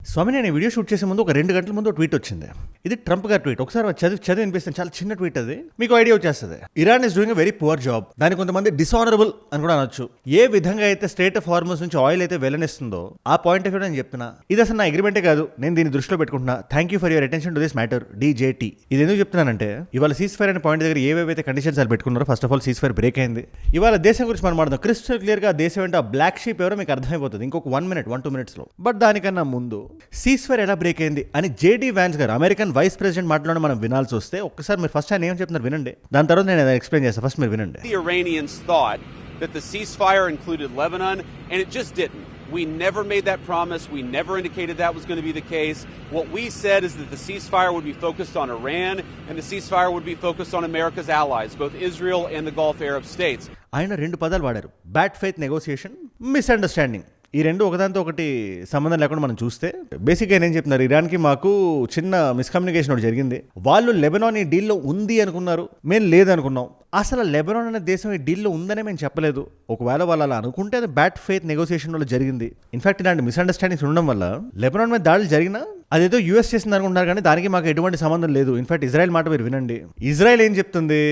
స్వామి నేను ఈ video shoot చేసే ముందు ఒక 2 గంటల ముందు ట్వీట్ వచ్చింది. ఇది ట్రంప్ గారి ట్వీట్. ఒకసారి చదివి వినిపిస్తాను. చాలా చిన్న ట్వీట్ అది, మీకు ఐడియా వచ్చేస్తుంది. Iran is doing a very poor job. దాని కొంతమంది డిసానరబుల్ అని కూడా అనొచ్చు. ఏ విధంగా అయితే స్ట్రెయిట్ ఆఫ్ హార్మోన్స్ నుంచి ఆయిల్ అయితే వెళ్ళనిస్తుందో ఆ పాయింట్ ఆఫ్ వ్యూ నేను చెప్తున్నా. ఇది అసలు నా అగ్రిమెంటే కాదు, నేను దీన్ని దృష్టిలో పెట్టుకుంటున్నా. Thank you for your attention to this matter DJT. ఇది ఎందుకు చెప్తున్నానంటే ఇవాళ సీజ్ ఫైర్ అనే పాయింట్ దగ్గర ఏవేవైతే కండిషన్స్ అది పెట్టుకున్నారో first of all cease fire break అయింది. ఇవాళ దేశం గురించి మనం మాట్లాడదాం. క్రిస్టల్ క్లియర్ గా దేశం అంటే ఆ బ్లాక్ షీప్ ఎవరో మీకు అర్థమైపోతుంది ఇంకొక 1-2 minutes లో. బట్ దానికన్నా ముందు సీజ్ ఫైర్ ఎలా బ్రేక్ అయింది అని JD Vance గారు అమెరికన్ వైస్ ప్రెసిడెంట్ మాట్లాడడం మనం వినాల్సి వస్తే ఒక్కసారి మీరు ఫస్ట్ ఆయన ఏం చెప్తున్నారు వినండి, దాని తర్వాత నేను ఎక్స్ప్లెయిన్ చేస్తాను. ఫస్ట్ మీరు వినండి. The Iranians thought that the ceasefire included Lebanon and it just didn't. We never made that promise. We never indicated that was going to be the case. What we said is that the ceasefire would be focused on Iran and the ceasefire would be focused on America's allies, both Israel and the Gulf Arab states. ఆయన 2 పదాలు వాడారు, bad faith negotiation, misunderstanding. ఈ రెండు ఒకదాంతో ఒకటి సంబంధం లేకుండా మనం చూస్తే బేసిక్గా ఏం చెప్తున్నారు, ఇరాన్కి మాకు చిన్న మిస్కమ్యూనికేషన్ ఒకటి జరిగింది. వాళ్ళు లెబనాన్ ఈ డీల్లో ఉంది అనుకున్నారు, మేము లేదనుకున్నాం. అసలు లెబనాన్ అనే దేశం ఈ డీల్లో ఉందనే మేము చెప్పలేదు. ఒకవేళ వాళ్ళు అలా అనుకుంటే అది బ్యాడ్ ఫెయిత్ నెగోసియేషన్ వల్ల జరిగింది. ఇన్ఫాక్ట్ ఇలాంటి మిస్అండర్స్టాండింగ్స్ ఉండడం వల్ల లెబనాన్ మీద దాడులు జరిగినా అదేదో US చేసింది అనుకుంటున్నారు, కానీ దానికి మాకు ఎటువంటి సంబంధం లేదు. ఇన్ఫాక్ట్ ఇజ్రాయెల్ మాట మీరు వినండి. ఇజ్రాయెల్ ఏం చెప్తుంది,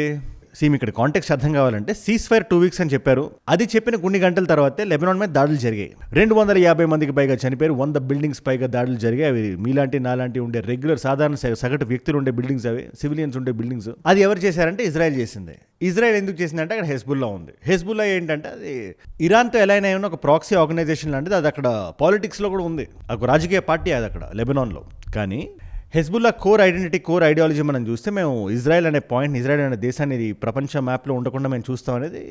ఇక్కడ కాంటెక్స్ట్ అర్థం కావాలంటే సీజ్ ఫైర్ 2 weeks అని చెప్పారు. అది చెప్పిన కొన్ని గంటల తర్వాతే లెబనాన్ మీద దాడులు జరిగాయి. 250 మందికి పైగా చనిపోయారు, 100 buildings పైగా దాడులు జరిగాయి. అవి మీలాంటి నాలాంటి ఉండే రెగ్యులర్ సాధారణ సగటు వ్యక్తులు ఉండే బిల్డింగ్స్, అవి సివిలియన్స్ ఉండే బిల్డింగ్స్. అది ఎవరు చేశారంటే ఇజ్రాయెల్ చేసింది. ఇజ్రాయెల్ ఎందుకు చేసిందంటే అక్కడ హెజ్బుల్లా ఉంది. హెజ్బుల్లా ఏంటంటే అది ఇరాన్తో ఎలా అయినా ఉన్న ఒక ప్రాక్సీ ఆర్గనైజేషన్ లాంటిది. అది అక్కడ పాలిటిక్స్లో కూడా ఉంది, ఒక రాజకీయ పార్టీ అది అక్కడ లెబనాన్లో. కానీ Hezbollah core identity, core ideology మనం చూస్తే మేము ఇజ్రాయెల్ అనే పాయింట్, ఇజ్రాయెల్ అనే దేశాన్ని ప్రపంచ మ్యాప్లో ఉండకుండా మేము చూస్తాం అనేది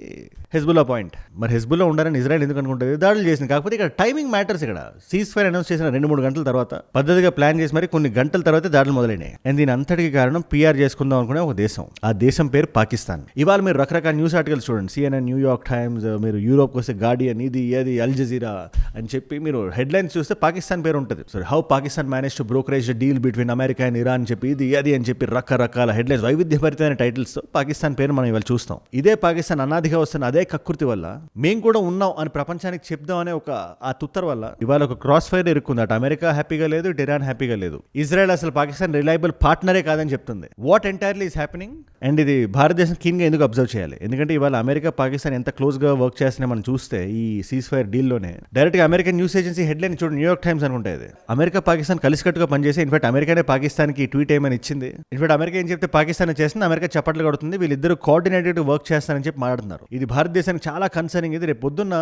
హెజ్బుల్లా పాయింట్. మరి హెజ్బుల్లా ఉండాలని ఇజ్రాయెల్ ఎందుకు అనుకుంటుంది, దాడులు చేసింది. కాకపోతే ఇక్కడ టైమింగ్ మ్యాటర్స్. ఇక్కడ సీజ్ ఫైర్ అనౌన్స్ చేసిన 2-3 గంటల తర్వాత పద్ధతిగా ప్లాన్ చేసి మరి కొన్ని గంటల తర్వాత దాడులు మొదలైనాయి. అండ్ దీని అంతటికి కారణం PR చేసుకుందాం అనుకునే ఒక దేశం. ఆ దేశం పేరు పాకిస్తాన్. ఇవాళ మీరు రకరకాల న్యూస్ ఆర్టికల్స్ చూడండి, CNN, న్యూయార్క్ టైమ్స్, మీరు యూరోప్కి వస్తే గార్డియన్, ఇది అది అల్ జజీరా అని చెప్పి మీరు హెడ్లైన్స్ చూస్తే పాకిస్తాన్ పేరు ఉంటుంది. So how Pakistan manage to brokerage the deal between America and Iran అని చెప్పి ఇది అది అని చెప్పి రకరకాల హెడ్లైన్స్, వైవిధ్యభరితమైన టైటిల్స్తో పాకిస్తాన్ పేరు మనం ఇవాళ చూస్తాం. ఇదే పాకిస్తాన్ అనాదిగా వస్తున్న అదే కకృతి వల్ల మేము కూడా ఉన్నాం అని ప్రపంచానికి చెప్దాం అనే ఒక ఆ తుత్తర వల్ల ఇవాళ ఒక క్రాస్ ఫైర్ ఇరుక్కుంది. అటు అమెరికా హ్యాపీగా లేదు, ఇటు ఇరాన్ హ్యాపీగా లేదు. ఇజ్రాయెల్ అసలు పాకిస్తాన్ రిలయబుల్ పార్ట్నరే కాదని చెప్తుంది. What entirely is happening? And ఇది భారతదేశం కీన్గా ఎందుకు అబ్జర్వ్ చేయాలి? ఎందుకంటే ఇవాళ అమెరికా పాకిస్తాన్ ఎంత క్లోజ్ గా వర్క్ చేస్తున్నాయి మనం చూస్తే ఈ సీజ్ ఫైర్ డీల్లోనే డైరెక్ట్ గా అమెరికన్ న్యూస్ ఏజెన్సీ హెడ్లైన్ చూడండి, న్యూయార్క్ టైమ్స్ అనుకుంటుంది. అమెరికా పాకిస్తాన్ కలిసికట్టుగా పనిచేసి ఇన్ఫాక్ట్ అమెరికానే పాకిస్తాన్కి ట్వీట్ ఏమని ఇచ్చింది. ఇన్ఫాక్ట్ అమెరికా ఏం చెప్తే పాకిస్తాన్ చేస్తుంది, అమెరికా చప్పట్లు కొడుతుంది. వీళ్ళిద్దరు కోఆర్డినేటెడ్ వర్క్ చేస్తారని చెప్పి మాట్లాడుతున్నారు. ఇది భారతదేశానికి చాలా కన్సర్నింగ్. ఇది రేపు పొద్దున్న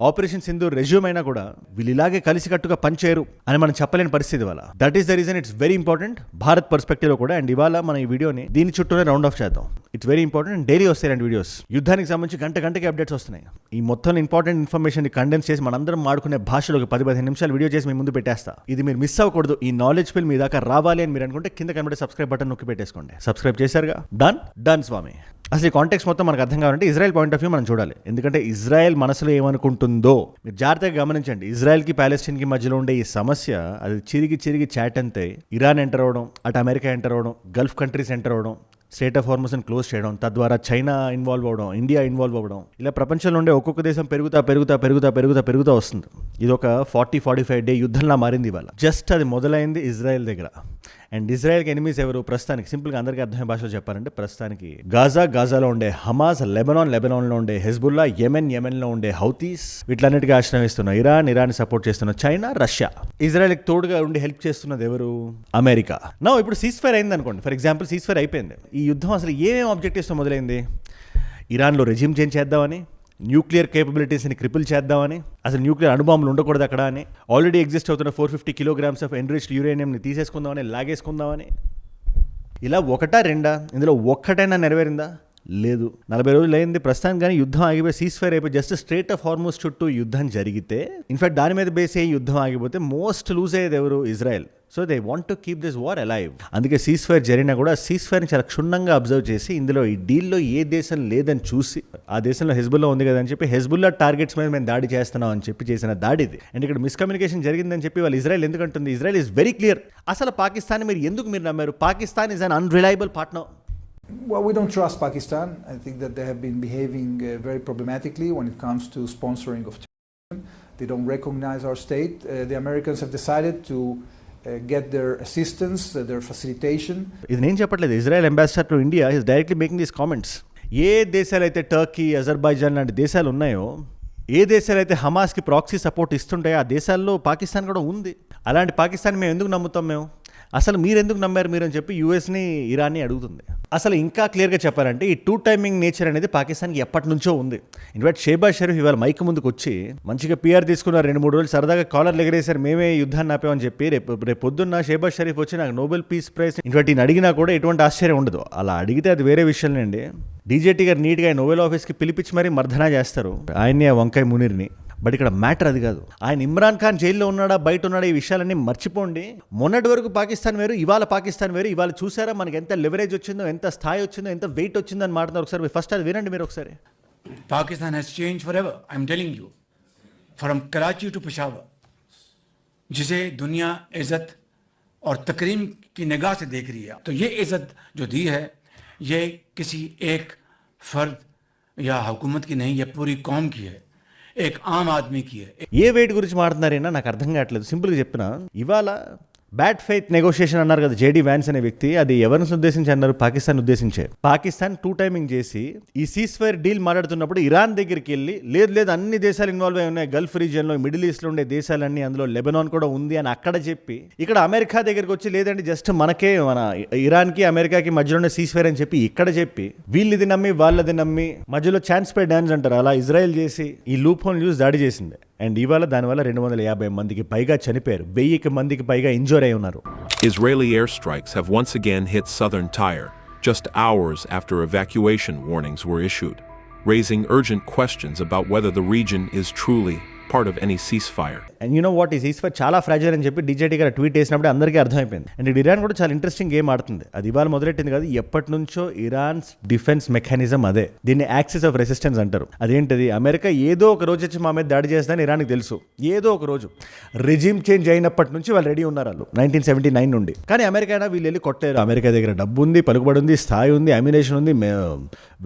ఆపరేషన్ సింధూర్ రెజ్యూమ్ అయినా కూడా వీళ్ళు ఇలాగే కలిసికట్టుగా పనిచేయరు అని మనం చెప్పలేని పరిస్థితి వల్ల. That is the reason it's very important Bharat perspective లో కూడా. అండ్ ఇవాళ మనం ఈ వీడియోని దీని చుట్టూనే రౌండ్ ఆఫ్ చేద్దాం. It's very important. డైలీ వస్తాయి రెండు వీడియోస్, యుద్ధానికి సంబంధించి గంటకి అప్డేట్స్ వస్తున్నాయి. ఈ మొత్తం ఇంపార్టెంట్ ఇన్ఫర్మేషన్ కండెన్స్ చేసి మనందరం మాడుకునే భాషలో ఒక 10-15 నిమిషాలు వీడియో చేసి మీ ముందు పెట్టేస్తా. ఇది మీరు మిస్ అవ్వకూడదు. ఈ నాలెడ్జ్ ఫిల్ మీ దాకా రావాలి అని మీరు అనుకుంటే కింద కనబడే సబ్స్క్రైబ్ బటన్ నొక్కి పెట్టేసుకోండి. సబ్స్క్రైబ్ చేశారుగా, డన్ స్వామి. అసలు ఈ కాంటెక్స్ట్ మొత్తం మనకు అర్థం కావాలంటే ఇజ్రాయెల్ పాయింట్ ఆఫ్ వ్యూ మనం చూడాలి. ఎందుకంటే ఇజ్రాయెల్ మనసులో ఏమనుకుంటుందో మీరు జాగ్రత్తగా గమనించండి. ఇజ్రాయెల్కి ప్యాలెస్టైన్కి మధ్యలో ఉండే ఈ సమస్య అది చిరిగి చాట్ అంతే. ఇరాన్ ఎంటర్ అవ్వడం, అటు అమెరికా ఎంటర్ అవ్వడం, గల్ఫ్ కంట్రీస్ ఎంటర్ అవ్వడం, స్ట్రెయిట్ ఆఫ్ హార్మోస్ని క్లోజ్ చేయడం, తద్వారా చైనా ఇన్వాల్వ్ అవ్వడం, ఇండియా ఇన్వాల్వ్ అవ్వడం, ఇలా ప్రపంచంలో ఉండే ఒక్కొక్క దేశం పెరుగుతా వస్తుంది. ఇది ఒక 40-45 డే యుద్ధంలా మారింది ఇవాళ. జస్ట్ అది మొదలైంది ఇజ్రాయెల్ దగ్గర. అండ్ ఇజ్రాయెల్కి ఎనిమీస్ ఎవరు? ప్రస్తుతానికి సింపుల్గా అందరికీ అర్థమయ్యే భాషలో చెప్పాలంటే ప్రస్తుతానికి గాజాలో ఉండే హమాస్, లెబనాన్లో ఉండే హెజ్బుల్లా, యెమెన్లో ఉండే హౌతీస్, వీటిలన్నిటికీ ఆశ్రయం ఇస్తున్న ఇరాన్ సపోర్ట్ చేస్తున్న చైనా, రష్యా. ఇజ్రాయెల్కి తోడుగా ఉండి హెల్ప్ చేస్తున్నది ఎవరు? అమెరికా. నా ఇప్పుడు సీజ్ ఫైర్ అయింది అనుకోండి, ఫర్ ఎగ్జాంపుల్ సీజ్ ఫైర్ అయిపోయింది. ఈ యుద్ధం అసలు ఏమేమి ఆబ్జెక్టివ్స్తో మొదలైంది? ఇరాన్లో రెజ్యూమ్ చేంజ్ చేద్దామని, న్యూక్లియర్ కేపబిలిటీస్ని క్రిపుల్ చేద్దామని, అసలు న్యూక్లియర్ అణుబాంబులు ఉండకూడదు అక్కడ అని, ఆల్రెడీ ఎగ్జిస్ట్ అవుతున్న 450 kilograms ఆఫ్ ఎన్రిచ్డ్ యురేనియంని తీసేసుకుందామని, లాగేసుకుందామని. ఇలా ఒకటా రెండా? ఇందులో ఒక్కటైనా నెరవేరిందా? లేదు. 40 రోజులు అయింది ప్రస్తుతానికి. కానీ యుద్ధం ఆగిపోయి సీజ్ ఫైర్ అయిపోయి జస్ట్ స్ట్రెయిట్ ఆఫ్ హార్మోస్ చుట్టూ యుద్ధం జరిగితే, ఇన్ఫాక్ట్ దాని మీద బేస్ అయ్యి యుద్ధం ఆగిపోతే మోస్ట్ లూజ్ అయ్యేది ఎవరు? Israel. So they want to keep this war alive. అందుకే సీజ్ ఫైర్ జరిగినా కూడా సీజ్ ఫైర్ని చాలా క్షుణ్ణంగా అబ్జర్వ్ చేసి ఇందులో ఈ డీల్లో ఏ దేశం లేదని చూసి, ఆ దేశంలో హెజ్బుల్లా ఉంది కదా అని చెప్పి హెజ్బుల్లా టార్గెట్స్ మీద మేము దాడి చేస్తున్నాం అని చెప్పి చేసిన దాడిది. అండ్ ఇక్కడ మిస్కమ్యూనికేషన్ జరిగిందని చెప్పి వాళ్ళు ఇజ్రాయెల్ ఎందుకంటుంది? Israel is very clear. అసలు పాకిస్తాన్ మీరు నమ్మారు? Pakistan is an unreliable partner. Well, we don't trust Pakistan. I think that they have been behaving very problematically when it comes to sponsoring of terrorism. They don't recognize our state. The Americans have decided to get their assistance, their facilitation. ఇది నేను చెప్పట్లేదు, Israel ambassador to India is directly making these comments. ఏ దేశాలు అయితే Turkey, Azerbaijan లాంటి దేశాలు ఉన్నాయో, ఏ దేశాలు అయితే హమాస్కి ప్రాక్సీ సపోర్ట్ ఇస్తుంటాయో ఆ దేశాల్లో పాకిస్తాన్ కూడా ఉంది. అలాంటి పాకిస్తాన్ మేము ఎందుకు నమ్ముతాం? అసలు మీరు ఎందుకు నమ్మారు మీరు అని చెప్పి యూఎస్ని, ఇరాన్ని అడుగుతుంది. అసలు ఇంకా క్లియర్గా చెప్పాలంటే ఈ టూ టైమింగ్ నేచర్ అనేది పాకిస్తాన్కి ఎప్పటి నుంచో ఉంది. ఇన్ఫాక్ట్ షేబాజ్ షరీఫ్ ఇవాళ మైక్ ముందుకు వచ్చి మంచిగా పిఆర్ తీసుకున్నారు, 2-3 రోజులు సరదాగా కాలర్లు ఎగరేశారు, మేమే యుద్ధాన్ని ఆపామని చెప్పి. రేపు పొద్దున్న షేబాజ్ షరీఫ్ వచ్చి నాకు నోబెల్ పీస్ ప్రైజ్ ఇన్ఫాక్ట్ ఈయన అడిగినా కూడా ఎటువంటి ఆశ్చర్యం ఉండదు. అలా అడిగితే అది వేరే విషయాలండి. డీజేటీ గారు నీట్గా నోబెల్ ఆఫీస్కి పిలిపించి మరీ మర్దనా చేస్తారు ఆయన్ని, ఆ వంకాయ మునీర్ని. బట్ ఇక్కడ మ్యాటర్ అది కాదు. ఆయన ఇమ్రాన్ ఖాన్ జైల్లో ఉన్నాడా, బయట ఉన్నాడా, ఈ విషయాలన్నీ మర్చిపోండి. మొన్నటి వరకు పాకిస్తాన్ వేరు, ఇవాళ పాకిస్తాన్ వేరు. ఇవాళ చూసారా మనకి ఎంత లెవరేజ్ వచ్చిందో, ఎంత స్థాయి వచ్చిందో, ఎంత వెయిట్ వచ్చిందో అని మాట్లాడుతున్నారు. ఒకసారి ఫస్ట్ అది వినండి మీరు ఒకసారి. Pakistan has changed forever. I'm telling you, from Karachi to Peshawar, जिसे दुनिया इज्जत और तकरीम की निगाह से देख रही है, तो ये इज्जत जो दी है ये किसी एक फर्द या हुकूमत की नहीं, ये पूरी कौम की है, एक आम आदमी की है. ఏ వెయిట్ గురించి మాట్లాడుతున్నారైనా నాకు అర్థం కావట్లేదు. సింపుల్గా చెప్తున్నా, ఇవాళ బ్యాడ్ ఫెయిత్ నెగోషియేషన్ అన్నారు కదా జేడీ వ్యాన్స్ అనే వ్యక్తి, అది ఎవరిని ఉద్దేశించి అన్నారు? పాకిస్తాన్ ఉద్దేశించే. పాకిస్తాన్ టూ టైమింగ్ చేసి ఈ సీజ్ ఫైర్ డీల్ మాట్లాడుతున్నప్పుడు ఇరాన్ దగ్గరికి వెళ్ళి లేదు అన్ని దేశాలు ఇన్వాల్వ్ అయి ఉన్నాయి, గల్ఫ్ రీజియన్లో, మిడిల్ ఈస్ట్లో ఉండే దేశాలన్నీ, అందులో లెబనాన్ కూడా ఉంది అని అక్కడ చెప్పి, ఇక్కడ అమెరికా దగ్గరికి వచ్చి లేదండి జస్ట్ మనకే, మన ఇరాన్కి అమెరికాకి మధ్యలో ఉన్న సీజ్ ఫైర్ అని చెప్పి ఇక్కడ చెప్పి, వీళ్ళది నమ్మి వాళ్ళది నమ్మి మధ్యలో ఛాన్స్ పే డాన్స్ అంటారు, అలా ఇజ్రాయెల్ చేసి ఈ లూప్ హోల్ యూస్ దాడి చేసింది. అండ్ ఇవాళ దానివల్ల 250 మందికి పైగా చనిపోయారు, 1000 మందికి పైగా ఇంజూర్ అయి ఉన్నారు. Israeli airstrikes have once again hit southern Tyre, just hours after evacuation warnings were issued, raising urgent questions about whether the region is truly part of any ceasefire. And you know what ఈ cease fire చాలా fragile అని చెప్పి DJT గారు tweet చేసినప్పుడు అందరికీ అర్థమైపోయింది. And Iran కూడా చాలా ఇంట్రెస్టింగ్ గేమ్ ఆడుతుంది. అది ఇవాళ మొదలెట్టింది కాదు, ఎప్పటి నుంచో ఇరాన్స్ డిఫెన్స్ మెకానిజం అదే. దీన్ని యాక్సిస్ ఆఫ్ రెసిస్టెన్స్ అంటారు. అదేంటిది, అమెరికా ఏదో ఒక రోజు వచ్చి మా మీద దాడి చేస్తుందని ఇరాన్కి తెలుసు. ఏదో ఒక రోజు రెజిమ్ చేంజ్ అయినప్పటి నుంచి వాళ్ళు రెడీ ఉన్నారు, వాళ్ళు 1979 నుండి. కానీ అమెరికా వీళ్ళు వెళ్ళి కొట్టారు. అమెరికా దగ్గర డబ్బు ఉంది, పలుకుబడి ఉంది, స్థాయి ఉంది, అమ్యునేషన్ ఉంది,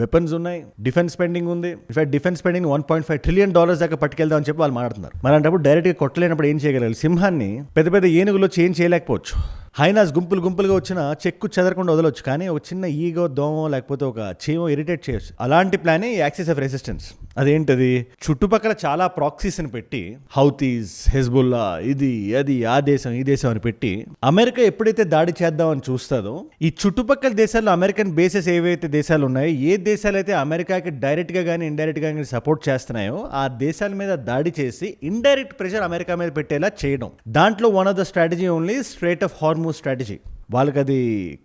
వెపన్స్ ఉన్నాయి, డిఫెన్స్ స్పెండింగ్ ఉంది. ఇన్ఫాక్ట్ డిఫెన్స్ స్పెండింగ్ $1.5 trillion దాకా పట్టుకెళ్దాం అని చెప్పి వాళ్ళు మాట్లాడుతున్నారు. మరి అంటే డైరెక్ట్గా కొట్టలేనప్పుడు ఏం చేయగలరు? సింహాన్ని పెద్ద పెద్ద ఏనుగులో చేంజ్ చేయలేకపోవచ్చు. హైనాస్ గుంపులుగా వచ్చిన చెక్కు చెదరకుండా వదలొచ్చు, కానీ ఒక చిన్న ఈగో, దోమో, లేకపోతే ఒక చీమో ఇరిటేట్ చేయొచ్చు. అలాంటి ప్లానే యాక్సిస్ ఆఫ్ రెసిస్టెన్స్. అదేంటది, చుట్టుపక్కల చాలా ప్రాక్సీస్ని పెట్టి, హౌతీస్, హెజ్బుల్లా, ఇది అది, ఆ దేశం ఈ దేశం అని పెట్టి, అమెరికా ఎప్పుడైతే దాడి చేద్దామని చూస్తుందో, ఈ చుట్టుపక్కల దేశాల్లో అమెరికన్ బేసెస్ ఏవైతే దేశాలు ఉన్నాయో, ఏ దేశాలు అయితే అమెరికాకి డైరెక్ట్గా కానీ ఇండైరెక్ట్గా కానీ సపోర్ట్ చేస్తున్నాయో ఆ దేశాల మీద దాడి చేసి ఇండైరెక్ట్ ప్రెషర్ అమెరికా మీద పెట్టేలా చేయడం. దాంట్లో one of the strategy only straight of Hormuz strategy. వాళ్ళకి అది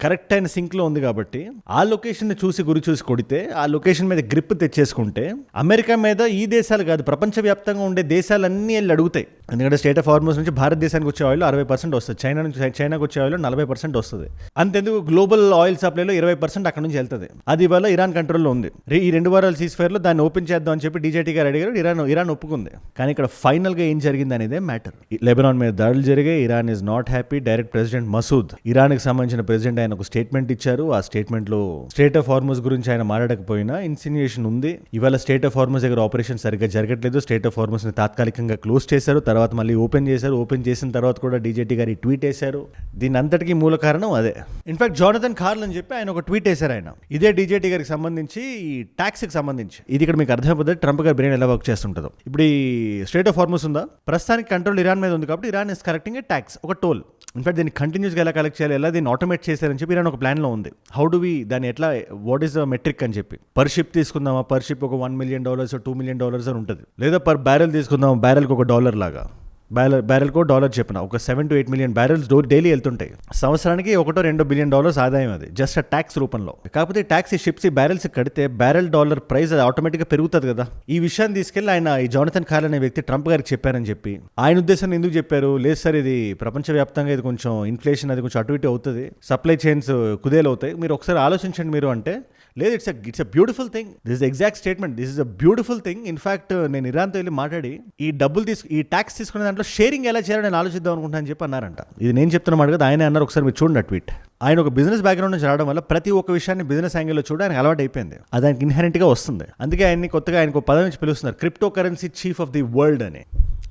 కరెక్ట్ అయిన సింక్లో ఉంది కాబట్టి ఆ లొకేషన్ని చూసి గురి చూసి కొడితే, ఆ లొకేషన్ మీద గ్రిప్ తెచ్చేసుకుంటే అమెరికా మీద ఈ దేశాలు కాదు ప్రపంచవ్యాప్తంగా ఉండే దేశాలన్నీ వెళ్ళి అడుగుతాయి. ఎందుకంటే స్టేట్ ఆఫ్ హార్మూజ్ నుంచి భారతదేశానికి వచ్చే ఆయిల్ 60% వస్తుంది, చైనాకు వచ్చే ఆయిల్ 40% వస్తుంది. అంతెందుకు గ్లోబల్ ఆయిల్ సప్లైలో 20% అక్కడ నుంచి వెళ్తుంది. అది ఇవాళ ఇరాన్ కంట్రోల్లో ఉంది. ఈ 2 వారాల సీజ్ ఫైర్లో దాన్ని ఓపెన్ చేద్దాం అని చెప్పి డీజేటీ గారు అడిగారు, ఇరాన్ ఒప్పుకుంది. కానీ ఇక్కడ ఫైనల్గా ఏం జరిగింది అనేదే మ్యాటర్. లెబనాన్ మీద దాడులు జరిగాయి, Iran is not happy. Direct president Masoud, Iran సంబంధించిన ప్రెసిడెంట్, ఆయన ఒక స్టేట్మెంట్ ఇచ్చారు. ఆ స్టేట్మెంట్ లో స్టేట్ ఆఫ్ హార్మూజ్ గురించి ఆయన మాట్లాడకపోయినా ఇన్సిన్యూయేషన్ ఉంది. ఇవాళ స్టేట్ ఆఫ్ హార్మూజ్ దగ్గర ఆపరేషన్ సరిగ్గా జరగట్లేదు. స్టేట్ ఆఫ్ హార్మూజ్ ని తాత్కాలికంగా క్లోజ్ చేశారు, తర్వాత మళ్ళీ ఓపెన్ చేశారు. ఓపెన్ చేసిన తర్వాత కూడా డీజేటీ గారి ట్వీట్ వేశారు. దీని అంతటికీ మూల కారణం అదే. ఇన్ఫాక్ట్ జోనథన్ కార్ల్ అని చెప్పి ఆయన ఒక ట్వీట్ వేశారు. ఆయన ఇదే డీజేటీ గారికి సంబంధించి, ఈ ట్యాక్స్ కి సంబంధించి. ఇది ఇక్కడ మీకు అర్థమైపోతుంది ట్రంప్ గారి బ్రెయిన్ ఎలా వర్క్ చేస్తుంటుందో. ఇప్పుడు ఈ స్టేట్ ఆఫ్ హార్మూజ్ ఉందా, ప్రస్తుతానికి కంట్రోల్ ఇరాన్ మీద ఉంది కాబట్టి Iran is correcting A tax, ఒక టోల్. ఇన్ఫాక్ట్ దీన్ని కంటిన్యూస్గా ఎలా కలెక్ట్ చేయాలి, ఎలా దీన్ని ఆటోమేట్ చేశారని చెప్పి ఇరాన్ ఒక ప్లాన్లో ఉంది. హౌ డు వి దాన్ని ఎట్లా, వాట్ ఈస్ ద మెట్రిక్ అని చెప్పి. పర్ షిప్ తీసుకుందామా, పర్ షిప్ ఒక $1 million, $2 million అని ఉంటుంది. లేదా పర్ బ్యారెల్ తీసుకుందామా, బ్యారెల్కి $1 లాగా, బ్యారెల్కో $1 చెప్పిన ఒక 7 to 8 million barrels డైలీ వెళ్తుంటాయి. సంవత్సరానికి $1-2 billion ఆదాయం, అది జస్ట్ ట్యాక్స్ రూపంలో. కాకపోతే ట్యాక్స్ ఈ షిప్స్, ఈ బ్యారెల్స్ కడితే బ్యారెల్ డాలర్ ప్రైస్ అది ఆటోమేటిక్గా పెరుగుతుంది కదా. ఈ విషయాన్ని తీసుకెళ్లి ఆయన, ఈ జోనథన్ కార్ల్ అనే వ్యక్తి ట్రంప్ గారికి చెప్పారని చెప్పి, ఆయన ఉద్దేశం ఎందుకు చెప్పారు, లేదు సార్ ఇది ప్రపంచవ్యాప్తంగా ఇది కొంచెం ఇన్ఫ్లేషన్ అది కొంచెం అటు ఇటు అవుతుంది, సప్లై చైన్స్ కుదేలు అవుతాయి, మీరు ఒకసారి ఆలోచించండి మీరు అంటే, లేదు it's a beautiful thing, this is exact statement, this is a beautiful thing. In fact నేను ఇరాన్తో వెళ్ళి మాట్లాడి ఈ డబ్బులు ఈ ట్యాక్స్ తీసుకునే దాంట్లో షేరింగ్ ఎలా చేయాలో నేను ఆలోచిద్దాం అనుకుంటాను అని చెప్పి అన్నారంట. ఇది నేను చెప్తున్నమాట కదా, ఆయనే అన్నారు. ఒకసారి మీరు చూడండి ఆ ట్వీట్. ఆయన ఒక బిజినెస్ బ్యాక్గ్రౌండ్ నుంచి రావడం వల్ల ప్రతి ఒక్క విషయాన్ని బిజినెస్ యాంగిల్లో చూడ ఆయనకు అలవాటు అయిపోయింది. అది ఆయనకి ఇన్హెరెంట్గా వస్తుంది. అందుకే ఆయన్ని కొత్తగా ఆయనకు పదవి నుంచి పిలుస్తున్నారు crypto currency chief of the world అని.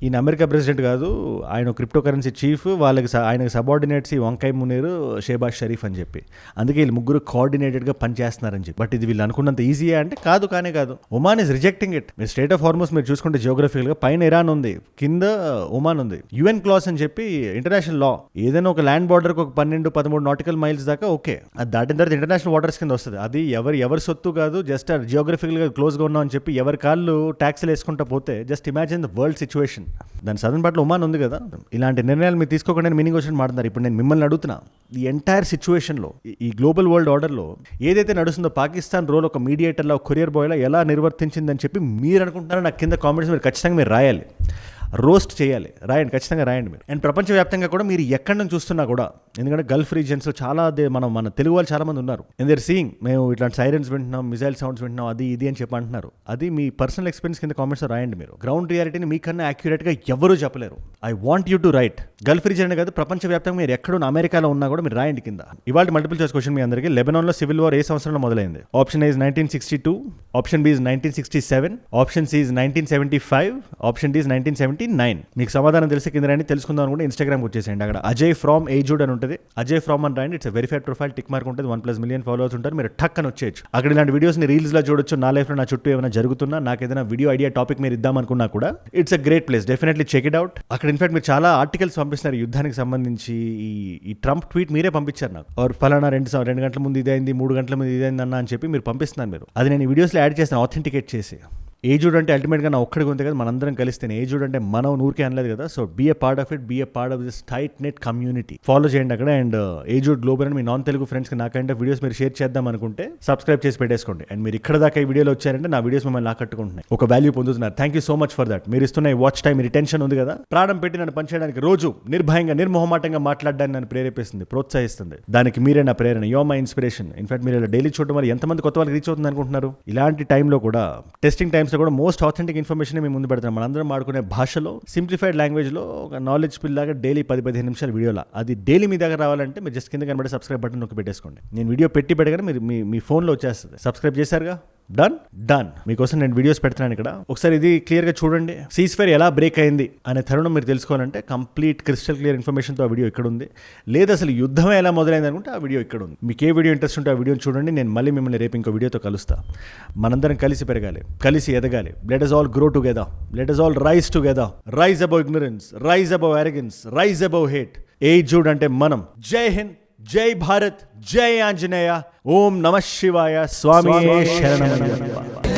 ఈయన అమెరికా ప్రెసిడెంట్ కాదు, ఆయన క్రిప్టో కరెన్సీ చీఫ్, వాళ్ళకి ఆయనకు సబార్డినేట్స్ ఈ వంకాయ్ మునీర్, షేబాజ్ షరీఫ్ అని చెప్పి, అందుకే వీళ్ళు ముగ్గురు కోఆర్డినేటెడ్గా పనిచేస్తున్నారని చెప్పి. బట్ ఇది వీళ్ళు అనుకున్నంత ఈజీయా అంటే కాదు, కానే కాదు. Oman is rejecting it. మీరు స్టేట్ ఆఫ్ హార్మోస్ మీరు చూసుకుంటే జియోగ్రఫికల్గా పైన ఇరాన్ ఉంది, కింద ఒమాన్ ఉంది. యుఎన్ క్లాస్ అని చెప్పి ఇంటర్నేషనల్ లా, ఏదైనా ఒక ల్యాండ్ బార్డర్కి ఒక 12-13 నాటికల్ మైల్స్ దాకా ఓకే, అది దాటిన తర్వాత ఇంటర్నేషనల్ వాటర్స్ కింద వస్తుంది. అది ఎవరి సొత్తు కాదు, జస్ట్ జియోగ్రఫికల్గా క్లోజ్గా ఉన్నాం అని చెప్పి ఎవరి కాళ్ళు ట్యాక్స్లు వేసుకుంటా పోతే just imagine the world situation. దాని సదన్ పార్ట్లో ఒమాన్ ఉంది కదా. ఇలాంటి నిర్ణయాలు మీరు తీసుకోకుండా మీనింగ్ క్వశ్చన్ మాట్లాడుతున్నారు. ఇప్పుడు నేను మిమ్మల్ని అడుగుతున్నా, ఈ ఎంటైర్ సిచ్యువేషన్లో, ఈ గ్లోబల్ వరల్డ్ ఆర్డర్లో ఏదైతే నడుస్తుందో పాకిస్తాన్ రోల్ ఒక మీడియేటర్లో, కొరియర్ బాయ్లో ఎలా నిర్వర్తించిందని చెప్పి మీరు అనుకుంటున్నారో నాకు కింద కామెంట్స్ మీరు ఖచ్చితంగా మీరు రాయాలి, రోస్ట్ చేయాలి, రాయండి, ఖచ్చితంగా రాయండి మీరు. అండ్ ప్రపంచవ్యాప్తంగా కూడా మీరు ఎక్కడి నుంచి చూస్తున్నా కూడా, ఎందుకంటే గల్ఫ్ రీజియన్స్లో చాలా మన తెలుగు వాళ్ళు చాలా మంది ఉన్నారు. అండ్ దేర్ సీయింగ్, మేము ఇట్లాంటి సైరన్స్ వింటున్నాం, మిసైల్ సౌండ్స్ వింటున్నాం, అది ఇది అని చెప్పి అంటున్నారు. అది మీ పర్సనల్ ఎక్స్పీరియన్స్ కింద కామెంట్స్లో రాయండి మీరు. గ్రౌండ్ రియాలిటీని మీకన్నా యాక్యురేట్గా ఎవరూ చెప్పలేరు. I want you to right. Gulf region కాదు, ప్రపంచవ్యాప్తంగా మీరు ఎక్కడున్న, అమెరికాలో ఉన్నా కూడా మీరు రాయండి కింద. ఇవాళ మల్టిపుల్ చాయిస్ క్వశ్చన్ మీ అందరికీ. లెబనాన్లో సివిల్ వార్ ఏ సంవత్సరంలో మొదలైంది? Option A is 1962, option B is 1967, option C is 1975, option D is 1979. మీకు సమాధానం తెలిసి కింద రాయండి. తెలుసుకుందాం అనుకుంటే ఇన్స్టాగ్రామ్కి వచ్చేసేయండి. అక్కడ అజయ్ ఫ్రామ్ ఏజుడ్ అని ఉంటుంది, అజయ్ ఫ్రామ్ అని రాయండి. It's verified profile, tick mark ఉంటుంది, 1+ మిలియన్ ఫాలోవర్స్ ఉంటారు. మీరు టక్ అని వచ్చేయచ్చు. అక్కడ ఇలాంటి వీడియోస్ని రీల్స్లో చూడొచ్చు. నా లైఫ్లో నా చుట్టూ ఏమైనా జరుగుతున్నా, నాకు ఏదైనా వీడియో ఐడియా టాపిక్ మీరు ఇద్దామనుకున్నా కూడా it's a great place, definitely check it out. అక్కడ ఇన్ఫాక్ట్ మీరు చాలా ఆర్టికల్స్ పంపిస్తున్నారు యుద్ధానికి సంబంధించి. ఈ ట్రంప్ ట్వీట్ మీరే పంపించారు నాకు, ఆర్ ఫలానా 2 గంటల ముందు ఇదైంది, 3 గంటల ముందు ఇదైంది అన్న అని చెప్పి మీరు పంపిస్తున్నారు. మీరు అది నేను ఈ వీడియోస్లో యాడ్ చేస్తాను, ఆథెంటికేట్ చేసి. ఏజుడ్ అంటే అల్టిమేట్గా నా ఒక్కడికి ఉంది కదా, మనందరం కలిస్తేనే ఏజుడ్ అంటే మనం ఊరికే అనలేదు కదా. So be a part of it, be a part of this tight knit community. Follow చేయండి అక్కడ. అండ్ ఏజుడ్ గ్లోబల్ అని మీ నాన్ తెలుగు ఫ్రెండ్స్కి నా కైండ్ ఆఫ్ వీడియోస్ మీరు షేర్ చేద్దాం అనుకుంటే సబ్స్క్రైబ్ చేసి పెట్టేసుకోండి. అండ్ మీరు ఇక్కడ దాకా ఈ వీడియోలో వచ్చారంటే నా వీడియోస్ మిమ్మల్ని ఆకట్టుకుంటున్నాయి, ఒక వాల్యూ పొందుతున్నారు. Thank you so much for that. మీరు ఇస్తున్న ఈ వాచ్ టైం, మీ రిటెన్షన్ ఉంది కదా, ప్రాణం పెట్టి నన్ను పనిచేయడానికి, రోజు నిర్భయంగా నిర్మోహమాటంగా మాట్లాడడానికి నన్ను ప్రేరేపిస్తుంది, ప్రోత్సహిస్తుంది. దానికి మీరే నా ప్రేరణ, యో మై ఇన్స్పిరేషన్. ఇన్ఫాక్ట్ మీరు ఇలా డైలీ చూడడం వల్ల ఎంతమంది కొత్త వాళ్ళకి రీచ్ అవుతుంది అనుకుంటున్నారు. ఇలాంటి టైంలో కూడా, టెస్టింగ్ టైమ్స్లో కూడా మోస్ట్ ఆథెంటిక్ ఇన్ఫర్మేషన్ మేము ముందు పెడతాం. మనందరం ఆడుకునే భాషలో, సింప్లిఫైడ్ లాంగ్వేజ్లో, ఒక నాలెడ్జ్ పిల్ లాగా డైలీ 10-15 నిమిషాల వీడియోలా. అది డైలీ మీ దగ్గర రావాలంటే మీరు జస్ట్ కింద కనబడే సబ్స్క్రైబ్ బటన్ నొక్కి పెట్టేసుకోండి. నేను వీడియో పెట్టగానే మీరు మీ ఫోన్లో వచ్చేస్తుంది. సబ్స్క్రైబ్ చేశారుగా, డన్. మీకోసం నేను వీడియోస్ పెడుతున్నాను ఇక్కడ. ఒకసారి ఇది క్లియర్గా చూడండి. సీజ్ ఫైర్ ఎలా బ్రేక్ అయింది అనే తరుణం మీరు తెలుసుకోవాలంటే కంప్లీట్ క్రిస్టల్ క్లియర్ ఇన్ఫర్మేషన్తో ఆ వీడియో ఇక్కడ ఉంది. లేదా అసలు యుద్ధమే ఎలా మొదలైంది అనుకుంటే ఆ వీడియో ఇక్కడ ఉంది. మీకు ఏ వీడియో ఇంట్రెస్ట్ ఉంటే ఆ వీడియోని చూడండి. నేను మళ్ళీ మిమ్మల్ని రేపు ఇంకో వీడియోతో కలుస్తా. మనందరం కలిసి పెరగాలి, కలిసి ఎదగాలి. Let us all grow together. Let us all rise together. Rise above ignorance, rise above arrogance, rise above hate. ఏజుడ్ అంటే మనం. జై హింద్, జై భారత్, జై ఆంజనేయ, ఓం నమః శివాయ, స్వామి శరణమయ్యప్ప.